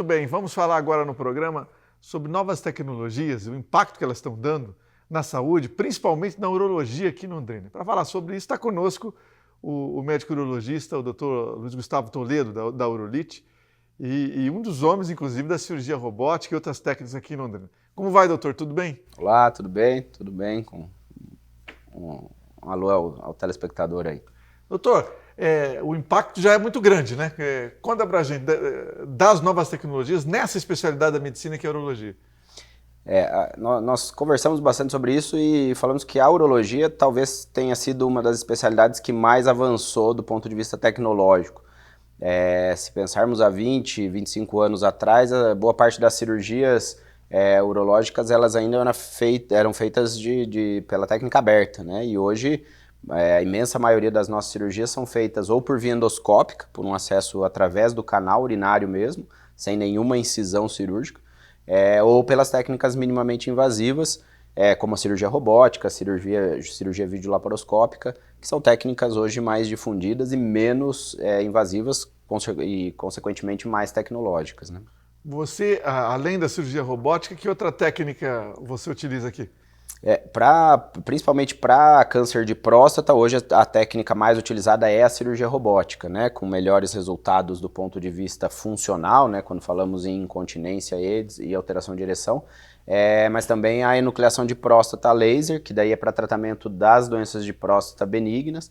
Muito bem, vamos falar agora no programa sobre novas tecnologias e o impacto que elas estão dando na saúde, principalmente na urologia aqui no Londrina. Para falar sobre isso, está conosco o médico urologista, o Dr. Luiz Gustavo Toledo, da Urolite, e um dos homens, inclusive, da cirurgia robótica e outras técnicas aqui em Londrina. Como vai, doutor? Tudo bem? Olá, tudo bem? Tudo bem? Um alô ao telespectador aí. Doutor, o impacto já é muito grande, né? Conta pra gente das novas tecnologias nessa especialidade da medicina que é a urologia. Nós conversamos bastante sobre isso e falamos que a urologia talvez tenha sido uma das especialidades que mais avançou do ponto de vista tecnológico. Se pensarmos há 20, 25 anos atrás, a boa parte das cirurgias urológicas elas ainda eram feitas pela técnica aberta, né? E hoje a imensa maioria das nossas cirurgias são feitas ou por via endoscópica, por um acesso através do canal urinário mesmo, sem nenhuma incisão cirúrgica, ou pelas técnicas minimamente invasivas, como a cirurgia robótica, a cirurgia videolaparoscópica, que são técnicas hoje mais difundidas e menos invasivas e, consequentemente, mais tecnológicas, né? Você, além da cirurgia robótica, que outra técnica você utiliza aqui? Principalmente para câncer de próstata, hoje a técnica mais utilizada é a cirurgia robótica, né, com melhores resultados do ponto de vista funcional, né, quando falamos em incontinência, AIDS e alteração de ereção, mas também a enucleação de próstata laser, que daí é para tratamento das doenças de próstata benignas,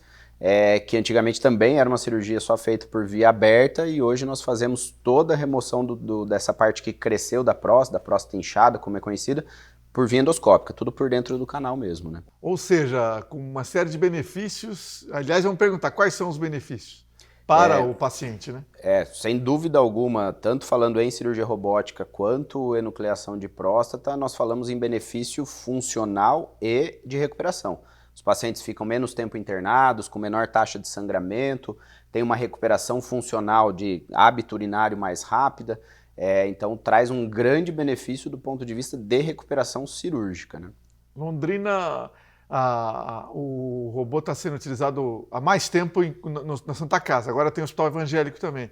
que antigamente também era uma cirurgia só feita por via aberta e hoje nós fazemos toda a remoção dessa parte que cresceu da próstata inchada, como é conhecida, por via endoscópica, tudo por dentro do canal mesmo, né? Ou seja, com uma série de benefícios. Aliás, vamos perguntar quais são os benefícios para o paciente, né? Sem dúvida alguma, tanto falando em cirurgia robótica quanto enucleação de próstata, nós falamos em benefício funcional e de recuperação. Os pacientes ficam menos tempo internados, com menor taxa de sangramento, tem uma recuperação funcional de hábito urinário mais rápida. Então traz um grande benefício do ponto de vista de recuperação cirúrgica, né? Londrina, o robô está sendo utilizado há mais tempo na Santa Casa, agora tem o Hospital Evangélico também.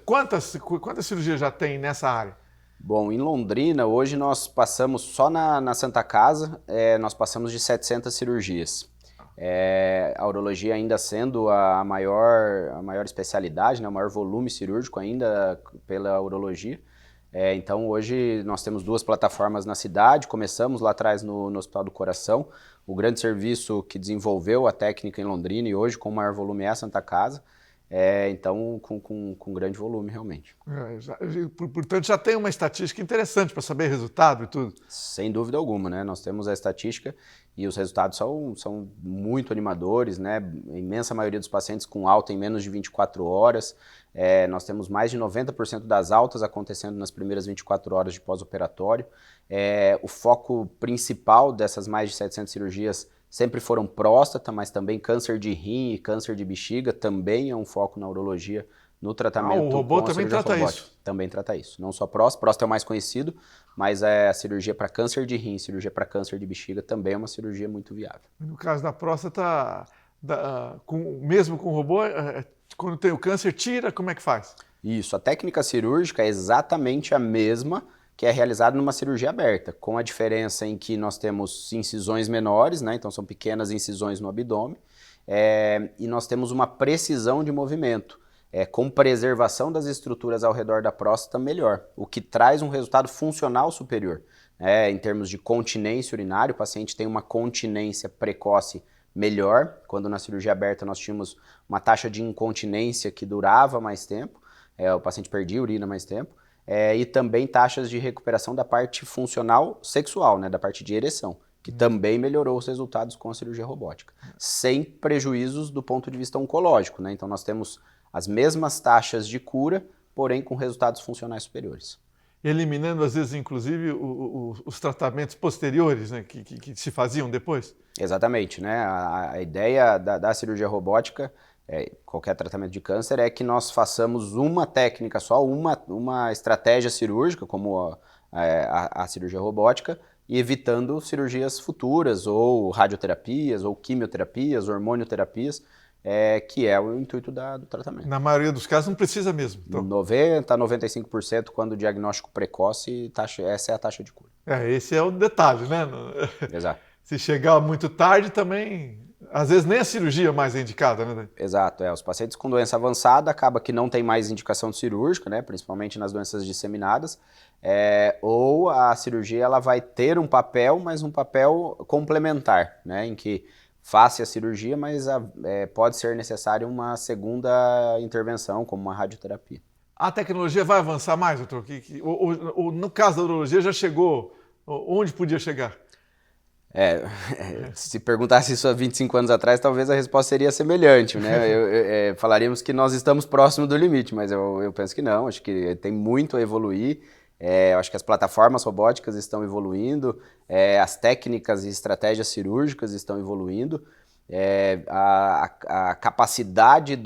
Quantas cirurgias já tem nessa área? Bom, em Londrina, hoje nós passamos, só na Santa Casa, nós passamos de 700 cirurgias. A urologia ainda sendo a maior especialidade, né, o maior volume cirúrgico ainda pela urologia. Então hoje nós temos 2 plataformas na cidade, começamos lá atrás no Hospital do Coração, o grande serviço que desenvolveu a técnica em Londrina e hoje com o maior volume é a Santa Casa. Então com grande volume realmente. Portanto já tem uma estatística interessante para saber resultado e tudo. Sem dúvida alguma, né? Nós temos a estatística e os resultados são muito animadores, né? A imensa maioria dos pacientes com alta em menos de 24 horas. Nós temos mais de 90% das altas acontecendo nas primeiras 24 horas de pós-operatório. O foco principal dessas mais de 700 cirurgias sempre foram próstata, mas também câncer de rim e câncer de bexiga também é um foco na urologia no tratamento. O robô também trata isso? Também trata isso. Não só próstata é o mais conhecido, mas a cirurgia para câncer de rim, cirurgia para câncer de bexiga também é uma cirurgia muito viável. No caso da próstata, mesmo com o robô, quando tem o câncer, tira, como é que faz? Isso, a técnica cirúrgica é exatamente a mesma que é realizada numa cirurgia aberta, com a diferença em que nós temos incisões menores, né? Então são pequenas incisões no abdômen, e nós temos uma precisão de movimento, com preservação das estruturas ao redor da próstata melhor, o que traz um resultado funcional superior. Em termos de continência urinária, o paciente tem uma continência precoce melhor, quando na cirurgia aberta nós tínhamos uma taxa de incontinência que durava mais tempo, o paciente perdia urina mais tempo, e também taxas de recuperação da parte funcional sexual, né, da parte de ereção, que também melhorou os resultados com a cirurgia robótica, sem prejuízos do ponto de vista oncológico, né? Então nós temos as mesmas taxas de cura, porém com resultados funcionais superiores. Eliminando, às vezes, inclusive, os tratamentos posteriores, né, que se faziam depois? Exatamente, né? A ideia da cirurgia robótica, qualquer tratamento de câncer, é que nós façamos uma técnica só, uma estratégia cirúrgica, como a cirurgia robótica, e evitando cirurgias futuras, ou radioterapias, ou quimioterapias, hormonioterapias, que é o intuito do tratamento. Na maioria dos casos não precisa mesmo. Então. 90% a 95% quando o diagnóstico precoce, essa é a taxa de cura. Esse é o detalhe, né? Exato. Se chegar muito tarde também, às vezes nem a cirurgia mais é indicada, né? Exato, os pacientes com doença avançada acaba que não tem mais indicação cirúrgica, né? Principalmente nas doenças disseminadas, ou a cirurgia ela vai ter um papel, mas um papel complementar, né? Em que faça a cirurgia, mas pode ser necessária uma segunda intervenção, como uma radioterapia. A tecnologia vai avançar mais, doutor? Ou no caso da urologia já chegou onde podia chegar? Se perguntasse isso há 25 anos atrás, talvez a resposta seria semelhante, né? Falaríamos que nós estamos próximo do limite, mas eu penso que não, acho que tem muito a evoluir. Eu acho que as plataformas robóticas estão evoluindo, as técnicas e estratégias cirúrgicas estão evoluindo, a capacidade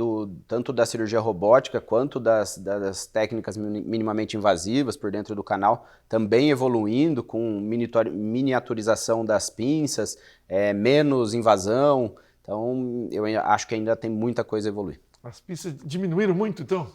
tanto da cirurgia robótica quanto das técnicas minimamente invasivas por dentro do canal também evoluindo com miniaturização das pinças, menos invasão, então eu acho que ainda tem muita coisa a evoluir. As pinças diminuíram muito, então?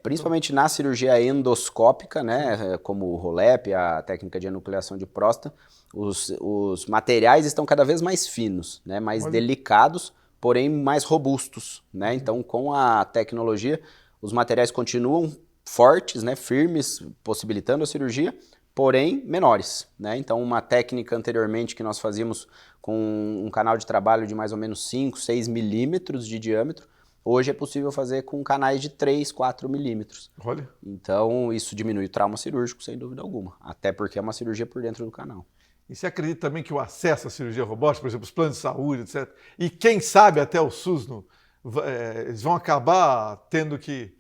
Principalmente na cirurgia endoscópica, né, como o ROLEP, a técnica de enucleação de próstata, os materiais estão cada vez mais finos, né, mais delicados, porém mais robustos, né? Então, com a tecnologia, os materiais continuam fortes, né, firmes, possibilitando a cirurgia, porém menores, né? Então, uma técnica anteriormente que nós fazíamos com um canal de trabalho de mais ou menos 5, 6 milímetros de diâmetro, hoje é possível fazer com canais de 3, 4 milímetros. Olha. Então, isso diminui o trauma cirúrgico, sem dúvida alguma. Até porque é uma cirurgia por dentro do canal. E você acredita também que o acesso à cirurgia robótica, por exemplo, os planos de saúde, etc., e quem sabe até o SUS, eles vão acabar tendo que...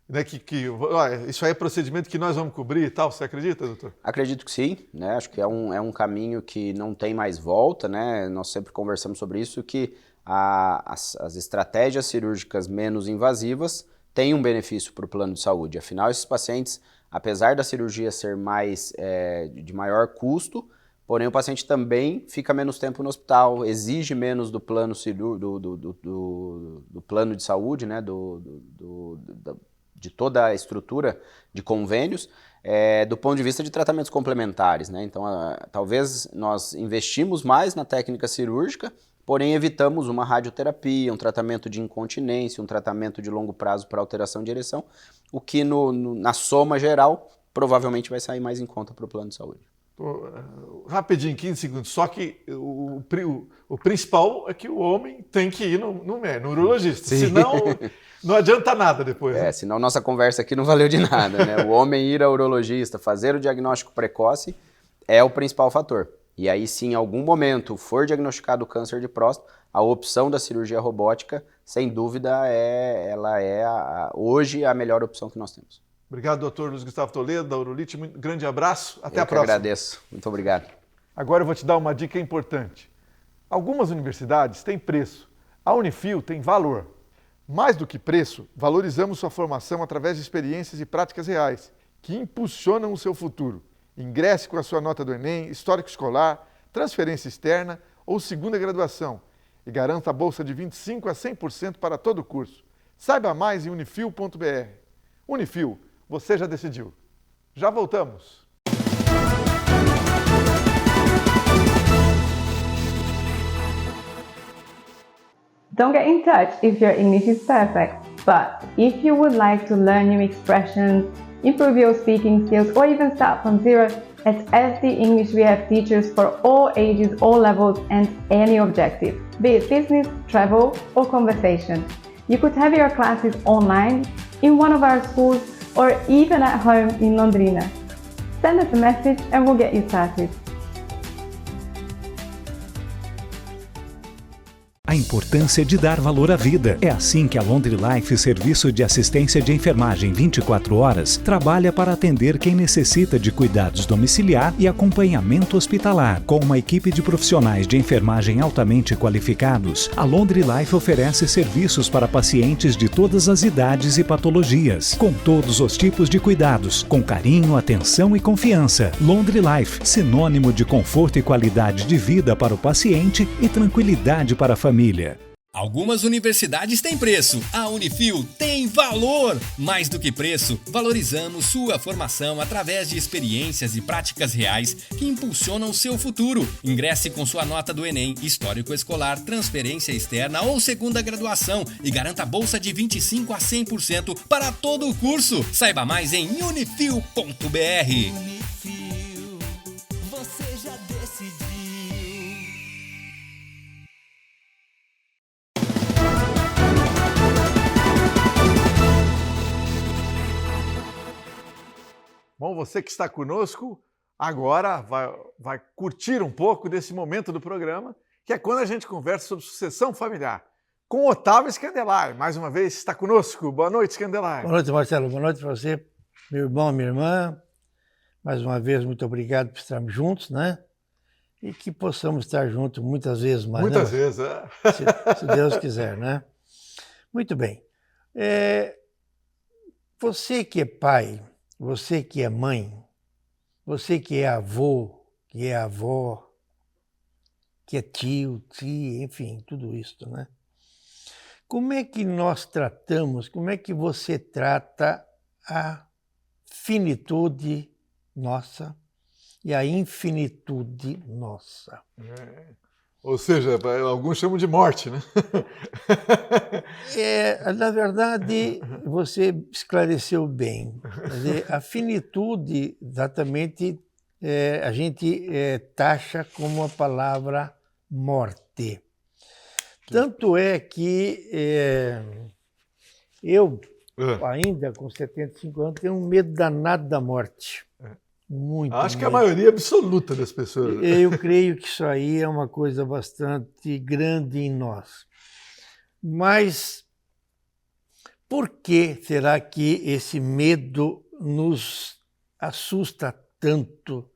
Né, isso aí é procedimento que nós vamos cobrir e tal, você acredita, doutor? Acredito que sim, né? Acho que é um caminho que não tem mais volta, né? Nós sempre conversamos sobre isso, que as estratégias cirúrgicas menos invasivas têm um benefício para o plano de saúde. Afinal, esses pacientes, apesar da cirurgia ser de maior custo, porém o paciente também fica menos tempo no hospital, exige menos do plano do plano de saúde, né? De toda a estrutura de convênios, do ponto de vista de tratamentos complementares, né? Então, talvez nós investimos mais na técnica cirúrgica, porém evitamos uma radioterapia, um tratamento de incontinência, um tratamento de longo prazo para alteração de ereção, o que na soma geral provavelmente vai sair mais em conta para o plano de saúde. Rapidinho, 15 segundos, só que o principal é que o homem tem que ir no urologista, senão não adianta nada depois. Né? Senão nossa conversa aqui não valeu de nada, né? O homem ir ao urologista, fazer o diagnóstico precoce é o principal fator. E aí, se em algum momento for diagnosticado o câncer de próstata, a opção da cirurgia robótica, sem dúvida, ela é hoje a melhor opção que nós temos. Obrigado, doutor Luiz Gustavo Toledo, da Urolite. Um grande abraço. Até a próxima. Eu que agradeço. Muito obrigado. Agora eu vou te dar uma dica importante. Algumas universidades têm preço. A Unifil tem valor. Mais do que preço, valorizamos sua formação através de experiências e práticas reais, que impulsionam o seu futuro. Ingresse com a sua nota do Enem, histórico escolar, transferência externa ou segunda graduação e garanta a bolsa de 25% a 100% para todo o curso. Saiba mais em unifil.br. Unifil, você já decidiu. Já voltamos. Don't get in touch if your English is perfect, but if you would like to learn new expressions, improve your speaking skills, or even start from zero, at SD English we have teachers for all ages, all levels, and any objective, be it business, travel, or conversation. You could have your classes online, in one of our schools, or even at home in Londrina. Send us a message and we'll get you started. A importância de dar valor à vida. É assim que a Laundry Life, serviço de assistência de enfermagem 24 horas, trabalha para atender quem necessita de cuidados domiciliar e acompanhamento hospitalar. Com uma equipe de profissionais de enfermagem altamente qualificados, a Laundry Life oferece serviços para pacientes de todas as idades e patologias, com todos os tipos de cuidados, com carinho, atenção e confiança. Laundry Life, sinônimo de conforto e qualidade de vida para o paciente e tranquilidade para a família. Algumas universidades têm preço, a Unifil tem valor! Mais do que preço, valorizamos sua formação através de experiências e práticas reais que impulsionam seu futuro. Ingresse com sua nota do Enem, histórico escolar, transferência externa ou segunda graduação e garanta bolsa de 25% a 100% para todo o curso. Saiba mais em unifil.br. Unifil, você já decidiu. Bom, você que está conosco agora vai curtir um pouco desse momento do programa, que é quando a gente conversa sobre sucessão familiar. Com Otávio Scandelari, mais uma vez está conosco. Boa noite, Scandelari. Boa noite, Marcelo. Boa noite para você, meu irmão, minha irmã. Mais uma vez, muito obrigado por estarmos juntos, né? E que possamos estar juntos muitas vezes mais. Muitas né? vezes, é. Se Deus quiser, né? Muito bem. Você que é pai, você que é mãe, você que é avô, que é avó, que é tio, tia, enfim, tudo isso, né? Como é que nós tratamos, como é que você trata a finitude nossa e a infinitude nossa? Ou seja, alguns chamam de morte, né? Na verdade, você esclareceu bem. Quer dizer, a finitude, exatamente, a gente taxa como a palavra morte. Tanto é que eu, ainda com 75 anos, tenho um medo danado da morte. Muito. Acho que a maioria absoluta das pessoas. Eu creio que isso aí é uma coisa bastante grande em nós. Mas por que será que esse medo nos assusta tanto?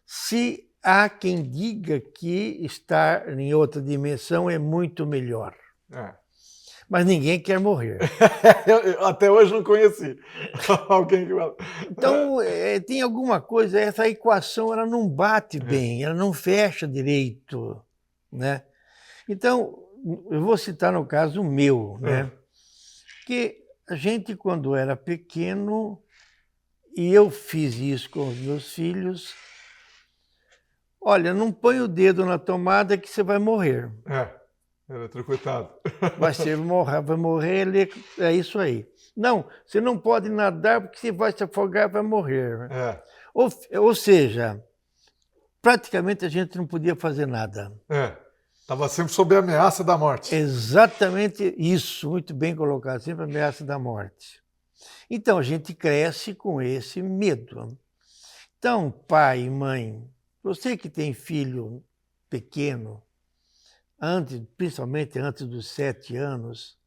Se há quem diga que estar em outra dimensão é muito melhor. Mas ninguém quer morrer. Eu até hoje não conheci alguém que fala. Então, tem alguma coisa, essa equação ela não bate bem, ela não fecha direito, né? Então, eu vou citar no caso o meu, né? Que a gente, quando era pequeno, e eu fiz isso com os meus filhos, olha, não põe o dedo na tomada que você vai morrer. Eletrocutado. Vai morrer, é isso aí. Não, você não pode nadar porque você vai se afogar, vai morrer. Ou seja, praticamente a gente não podia fazer nada. Estava sempre sob a ameaça da morte. Exatamente isso, muito bem colocado, sempre a ameaça da morte. Então a gente cresce com esse medo. Então, pai e mãe, você que tem filho pequeno, principalmente antes dos 7 anos,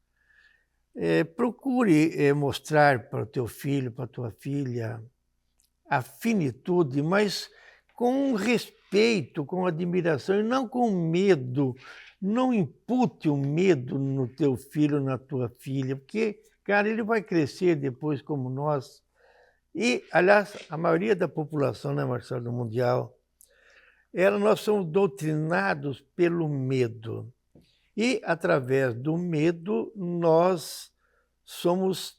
procure mostrar para o teu filho, para a tua filha, a finitude, mas com respeito, com admiração e não com medo. Não impute o medo no teu filho, na tua filha, porque, cara, ele vai crescer depois como nós. E, aliás, a maioria da população, né, Marcelo, do Mundial, nós somos doutrinados pelo medo. E, através do medo, nós somos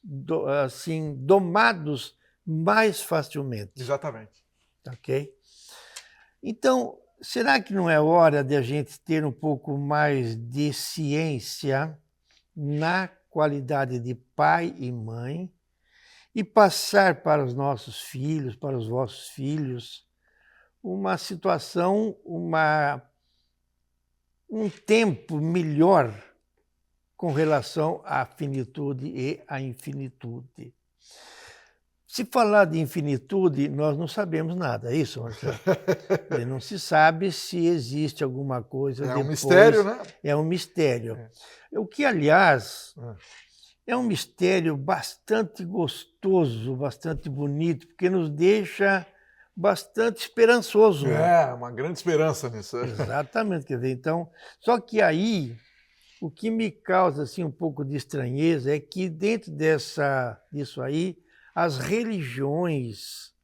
domados mais facilmente. Exatamente. Ok? Então, será que não é hora de a gente ter um pouco mais de ciência na qualidade de pai e mãe e passar para os nossos filhos, para os vossos filhos, uma situação, um tempo melhor com relação à finitude e à infinitude? Se falar de infinitude, nós não sabemos nada, é isso, Marcelo? Não se sabe se existe alguma coisa depois. É um mistério, né? É um mistério. O que, aliás, é um mistério bastante gostoso, bastante bonito, porque nos deixa bastante esperançoso. Uma grande esperança nisso. Exatamente, quer dizer, então, só que aí, o que me causa assim, um pouco de estranheza é que dentro disso aí, as religiões,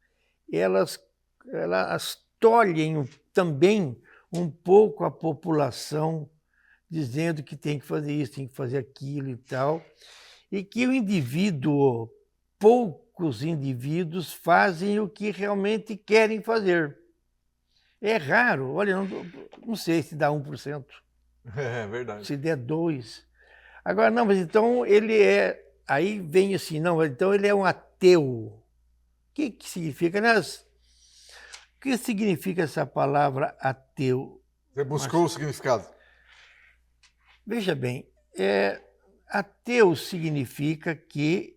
elas tolhem também um pouco a população dizendo que tem que fazer isso, tem que fazer aquilo e tal, e que o indivíduo, poucos indivíduos fazem o que realmente querem fazer. É raro, olha, não sei se dá 1%, É verdade. se der 2%. Agora, não, mas então ele é, aí vem assim, não, então ele é um ateu. O que significa, aliás, o que significa essa palavra ateu? Você buscou o significado? Veja bem, ateu significa que,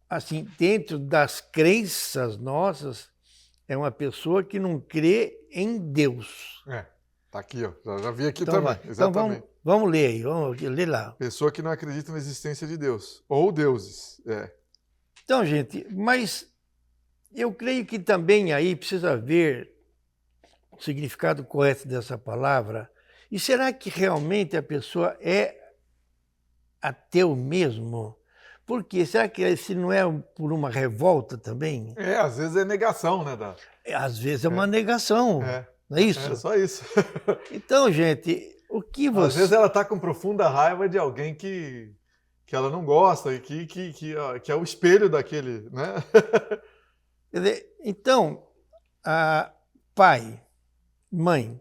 assim, dentro das crenças nossas, é uma pessoa que não crê em Deus. Tá aqui, ó. Já vi aqui Então, também. então Exatamente. vamos ler aí, vamos ler lá. Pessoa que não acredita na existência de Deus. Ou deuses. Então, gente, mas eu creio que também aí precisa ver o significado correto dessa palavra. E será que realmente a pessoa é ateu mesmo? Por quê? Será que se não é por uma revolta também? Às vezes é negação, né? Às vezes é uma negação, não é isso? É só isso. Então, gente, o que você... Às vezes ela está com profunda raiva de alguém que ela não gosta e que é o espelho daquele, né? Quer dizer, então, pai, mãe,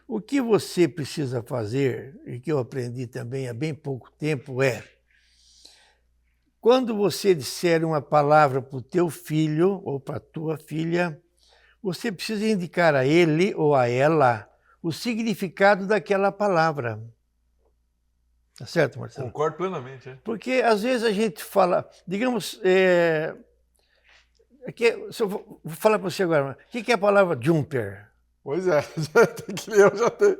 o que você precisa fazer, e que eu aprendi também há bem pouco tempo, quando você disser uma palavra para o teu filho ou para a tua filha, você precisa indicar a ele ou a ela o significado daquela palavra. Tá certo, Marcelo? Concordo plenamente. Porque às vezes a gente fala, digamos, se eu vou falar para você agora, o que é a palavra jumper? Pois é, tem que ler, eu já tenho.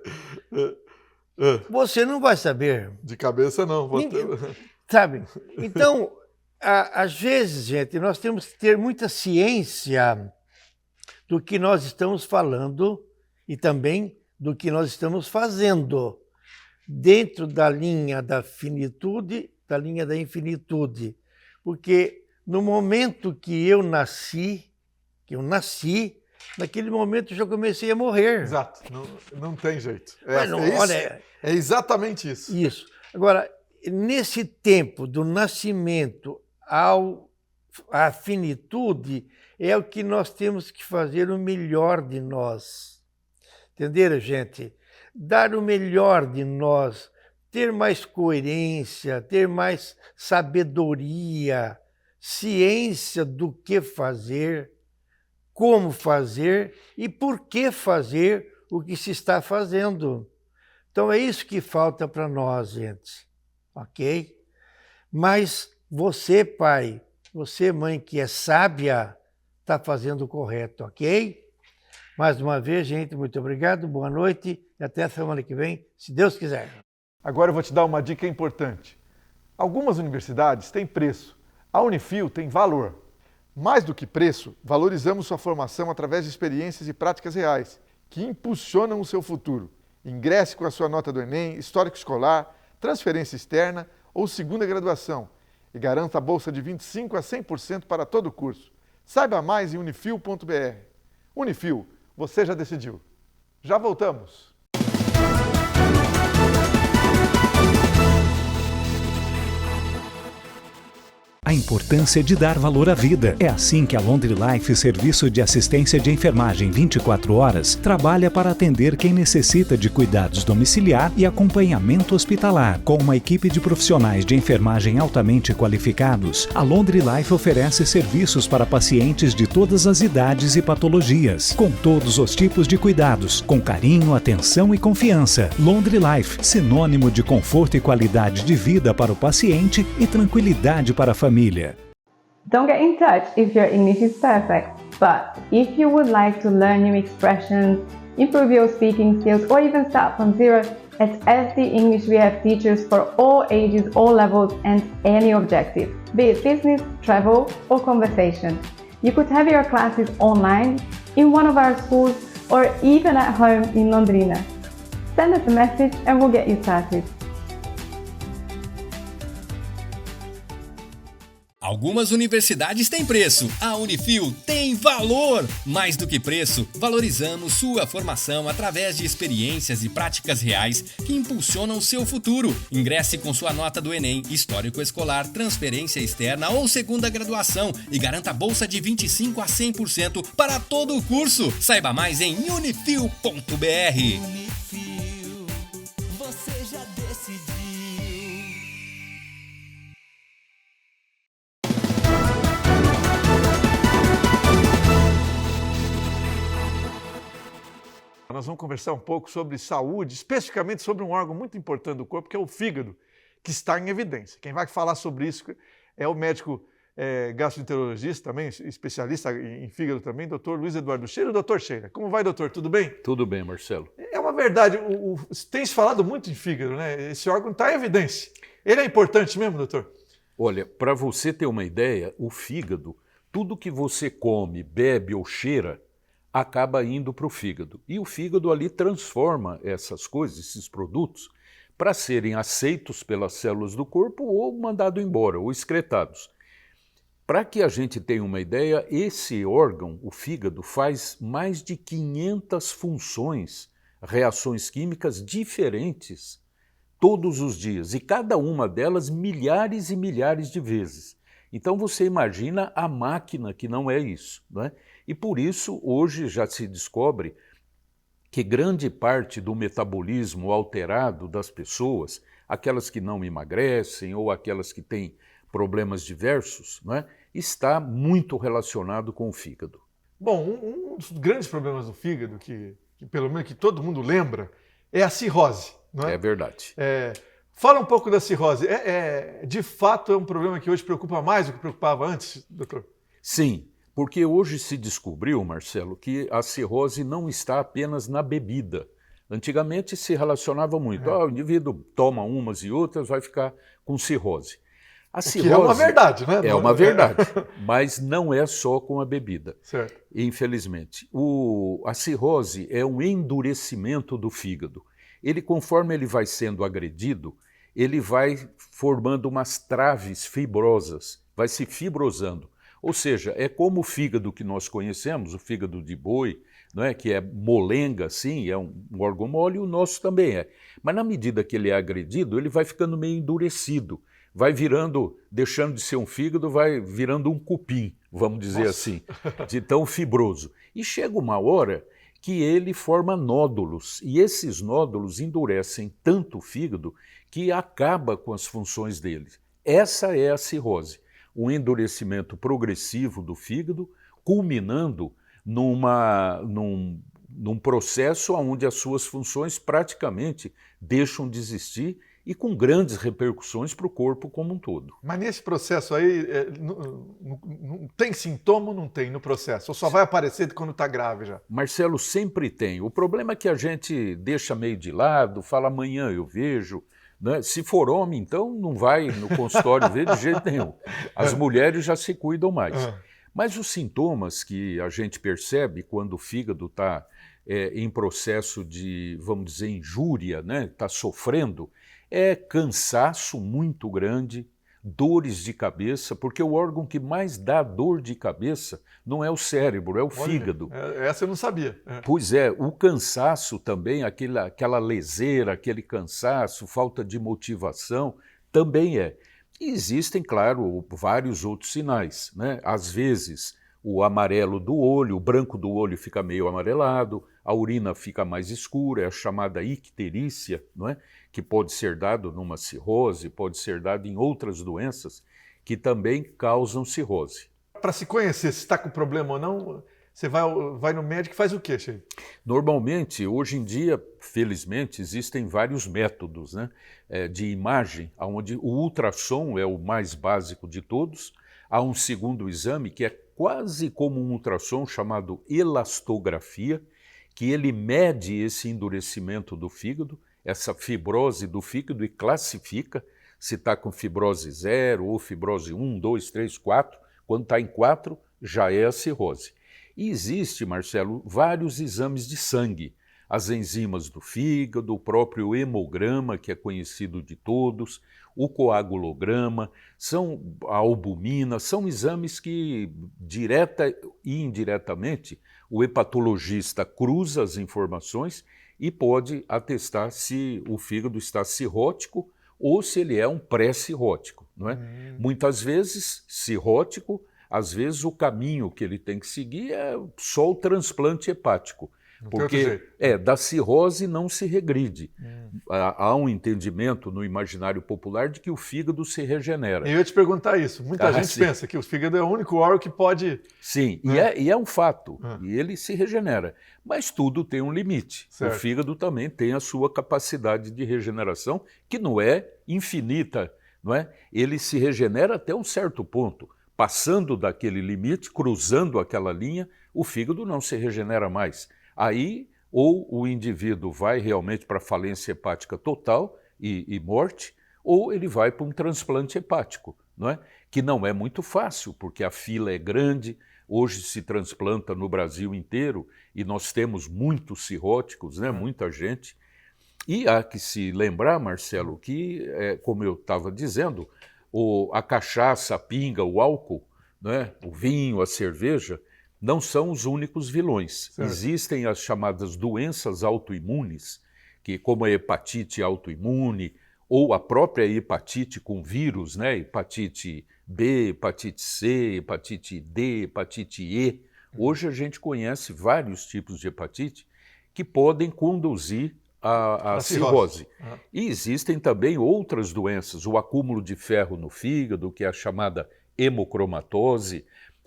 Você não vai saber. De cabeça não. Sabe? Então, às vezes, gente, nós temos que ter muita ciência do que nós estamos falando e também do que nós estamos fazendo dentro da linha da finitude, da linha da infinitude. Porque no momento que eu nasci, naquele momento eu já comecei a morrer. Exato, não tem jeito. É exatamente isso. Isso. Agora, nesse tempo do nascimento à finitude, é o que nós temos que fazer o melhor de nós. Entenderam, gente? Dar o melhor de nós, ter mais coerência, ter mais sabedoria, ciência do que fazer, como fazer e por que fazer o que se está fazendo. Então é isso que falta para nós, gente. Ok? Mas você, pai, você, mãe, que é sábia, está fazendo o correto, ok? Mais uma vez, gente, muito obrigado, boa noite e até a semana que vem, se Deus quiser. Agora eu vou te dar uma dica importante. Algumas universidades têm preço, a Unifil tem valor. Mais do que preço, valorizamos sua formação através de experiências e práticas reais, que impulsionam o seu futuro. Ingresse com a sua nota do Enem, histórico escolar, transferência externa ou segunda graduação e garanta a bolsa de 25% a 100% para todo o curso. Saiba mais em unifil.br. Unifil, você já decidiu. Já voltamos. A importância de dar valor à vida. É assim que a Laundry Life, serviço de assistência de enfermagem 24 horas, trabalha para atender quem necessita de cuidados domiciliar e acompanhamento hospitalar. Com uma equipe de profissionais de enfermagem altamente qualificados, a Laundry Life oferece serviços para pacientes de todas as idades e patologias, com todos os tipos de cuidados, com carinho, atenção e confiança. Laundry Life, sinônimo de conforto e qualidade de vida para o paciente e tranquilidade para a família. Don't get in touch if your English is perfect, but if you would like to learn new expressions, improve your speaking skills, or even start from zero, at SD English we have teachers for all ages, all levels, and any objective, be it business, travel, or conversation. You could have your classes online, in one of our schools, or even at home in Londrina. Send us a message and we'll get you started. Algumas universidades têm preço, a Unifil tem valor! Mais do que preço, valorizamos sua formação através de experiências e práticas reais que impulsionam seu futuro. Ingresse com sua nota do Enem, histórico escolar, transferência externa ou segunda graduação e garanta bolsa de 25% a 100% para todo o curso. Saiba mais em unifil.br. Unifil, você já decidiu. Nós vamos conversar um pouco sobre saúde, especificamente sobre um órgão muito importante do corpo, que é o fígado, que está em evidência. Quem vai falar sobre isso é o médico gastroenterologista, também especialista em fígado também, doutor Luiz Eduardo Sheira. Doutor Sheira, como vai, doutor? Tudo bem? Tudo bem, Marcelo. É uma verdade, tem se falado muito em fígado, né? Esse órgão está em evidência. Ele é importante mesmo, doutor? Olha, para você ter uma ideia, o fígado, tudo que você come, bebe ou cheira, acaba indo para o fígado. E o fígado ali transforma essas coisas, esses produtos, para serem aceitos pelas células do corpo ou mandados embora, ou excretados. Para que a gente tenha uma ideia, esse órgão, o fígado, faz mais de 500 funções, reações químicas diferentes todos os dias, e cada uma delas milhares e milhares de vezes. Então você imagina a máquina que não é isso, não é? E por isso hoje já se descobre que grande parte do metabolismo alterado das pessoas, aquelas que não emagrecem ou aquelas que têm problemas diversos, não é? Está muito relacionado com o fígado. Bom, um dos grandes problemas do fígado, que pelo menos que todo mundo lembra, é a cirrose, não é? É verdade. Fala um pouco da cirrose. De fato, é um problema que hoje preocupa mais do que preocupava antes, doutor? Sim, porque hoje se descobriu, Marcelo, que a cirrose não está apenas na bebida. Antigamente se relacionava muito. O indivíduo toma umas e outras, vai ficar com cirrose. A cirrose que é uma verdade, né? É uma verdade, mas não é só com a bebida. Certo. Infelizmente. A cirrose é um endurecimento do fígado. Ele, conforme ele vai sendo agredido, ele vai formando umas traves fibrosas, vai se fibrosando. Ou seja, é como o fígado que nós conhecemos, o fígado de boi, não é? Que é molenga, sim, é um órgão mole, o nosso também é. Mas na medida que ele é agredido, ele vai ficando meio endurecido, vai virando, deixando de ser um fígado, vai virando um cupim, vamos dizer assim, de tão fibroso. E chega uma hora que ele forma nódulos, e esses nódulos endurecem tanto o fígado que acaba com as funções dele. Essa é a cirrose, um endurecimento progressivo do fígado, culminando num processo onde as suas funções praticamente deixam de existir e com grandes repercussões para o corpo como um todo. Mas nesse processo aí, não tem sintoma ou não tem no processo? Ou só vai aparecer quando está grave já? Marcelo, sempre tem. O problema é que a gente deixa meio de lado, fala amanhã eu vejo, né? Se for homem, então não vai no consultório ver de jeito nenhum. As mulheres já se cuidam mais. Mas os sintomas que a gente percebe quando o fígado está em processo de, vamos dizer, injúria, né? Está sofrendo, é cansaço muito grande, dores de cabeça, porque o órgão que mais dá dor de cabeça não é o cérebro, é o fígado. Essa eu não sabia. Pois é, o cansaço também, aquela leseira, aquele cansaço, falta de motivação, também é. E existem, claro, vários outros sinais, né? Às vezes o amarelo do olho, o branco do olho fica meio amarelado, a urina fica mais escura, é a chamada icterícia, não é? Que pode ser dado numa cirrose, pode ser dado em outras doenças que também causam cirrose. Para se conhecer se está com problema ou não, você vai no médico e faz o quê, Sheira? Normalmente, hoje em dia, felizmente, existem vários métodos, né, de imagem, onde o ultrassom é o mais básico de todos. Há um segundo exame que é quase como um ultrassom chamado elastografia, que ele mede esse endurecimento do fígado, essa fibrose do fígado e classifica se está com fibrose 0 ou fibrose 1, 2, 3, 4. Quando está em 4, já é a cirrose. E existe, Marcelo, vários exames de sangue, as enzimas do fígado, o próprio hemograma, que é conhecido de todos, o coagulograma, a albumina, são exames que, direta e indiretamente, o hepatologista cruza as informações e pode atestar se o fígado está cirrótico ou se ele é um pré-cirrótico, não é? Muitas vezes cirrótico, às vezes o caminho que ele tem que seguir é só o transplante hepático, porque da cirrose não se regride. Há um entendimento no imaginário popular de que o fígado se regenera. Eu ia te perguntar isso. Muita gente pensa que o fígado é o único órgão que pode... Sim, e é um fato, e ele se regenera. Mas tudo tem um limite. Certo. O fígado também tem a sua capacidade de regeneração, que não é infinita, não é? Ele se regenera até um certo ponto. Passando daquele limite, cruzando aquela linha, o fígado não se regenera mais. Aí, ou o indivíduo vai realmente para falência hepática total e morte, ou ele vai para um transplante hepático, não é? Que não é muito fácil, porque a fila é grande. Hoje se transplanta no Brasil inteiro e nós temos muitos cirróticos, né? Muita gente. E há que se lembrar, Marcelo, que, como eu estava dizendo, a cachaça, a pinga, o álcool, né? O vinho, a cerveja, não são os únicos vilões. Certo. Existem as chamadas doenças autoimunes, que, como a hepatite autoimune, ou a própria hepatite com vírus, né? Hepatite B, hepatite C, hepatite D, hepatite E. Hoje a gente conhece vários tipos de hepatite que podem conduzir à cirrose. E existem também outras doenças, o acúmulo de ferro no fígado, que é a chamada hemocromatose,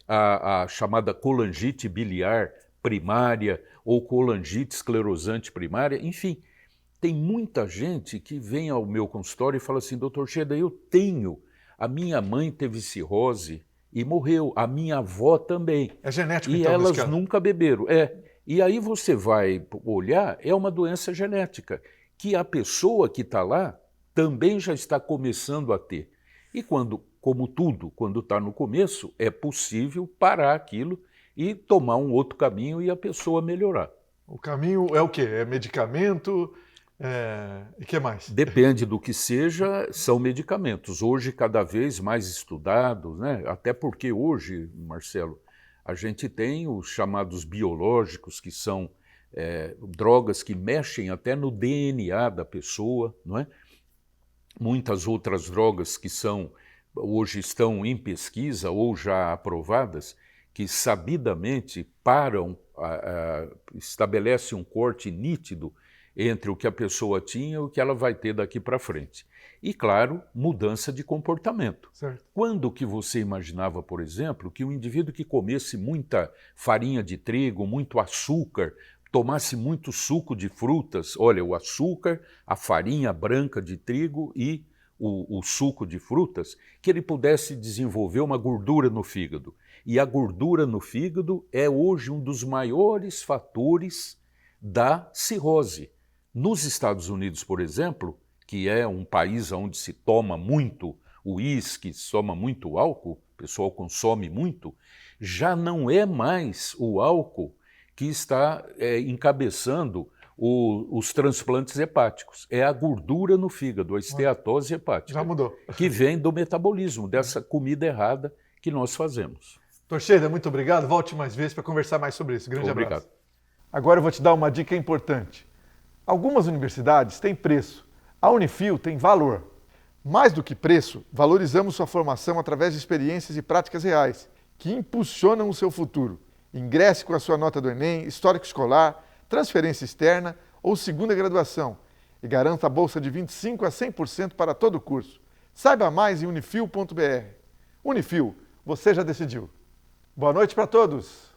a chamada colangite biliar primária ou colangite esclerosante primária, enfim. Tem muita gente que vem ao meu consultório e fala assim, doutor Cheda, a minha mãe teve cirrose e morreu, a minha avó também. É genético, e então, elas nunca beberam. E aí você vai olhar, é uma doença genética, que a pessoa que está lá também já está começando a ter. E como tudo, quando está no começo, é possível parar aquilo e tomar um outro caminho e a pessoa melhorar. O caminho é o quê? É medicamento? E o que mais? Depende do que seja, são medicamentos. Hoje, cada vez mais estudados, né? Até porque hoje, Marcelo, a gente tem os chamados biológicos, que são drogas que mexem até no DNA da pessoa, não é? Muitas outras drogas que hoje estão em pesquisa ou já aprovadas, que sabidamente estabelecem um corte nítido entre o que a pessoa tinha e o que ela vai ter daqui para frente. E, claro, mudança de comportamento. Certo. Quando que você imaginava, por exemplo, que um indivíduo que comesse muita farinha de trigo, muito açúcar, tomasse muito suco de frutas, olha, o açúcar, a farinha branca de trigo e o suco de frutas, que ele pudesse desenvolver uma gordura no fígado. E a gordura no fígado é hoje um dos maiores fatores da cirrose. Nos Estados Unidos, por exemplo, que é um país onde se toma muito uísque, se toma muito álcool, o pessoal consome muito, já não é mais o álcool que está encabeçando os transplantes hepáticos. É a gordura no fígado, a esteatose hepática. Já mudou. Que vem do metabolismo, dessa comida errada que nós fazemos. Doutor Cheda, muito obrigado. Volte mais vezes para conversar mais sobre isso. Grande Obrigado. Abraço. Agora eu vou te dar uma dica importante. Algumas universidades têm preço. A Unifil tem valor. Mais do que preço, valorizamos sua formação através de experiências e práticas reais, que impulsionam o seu futuro. Ingresse com a sua nota do Enem, histórico escolar, transferência externa ou segunda graduação e garanta a bolsa de 25% a 100% para todo o curso. Saiba mais em unifil.br. Unifil, você já decidiu. Boa noite para todos!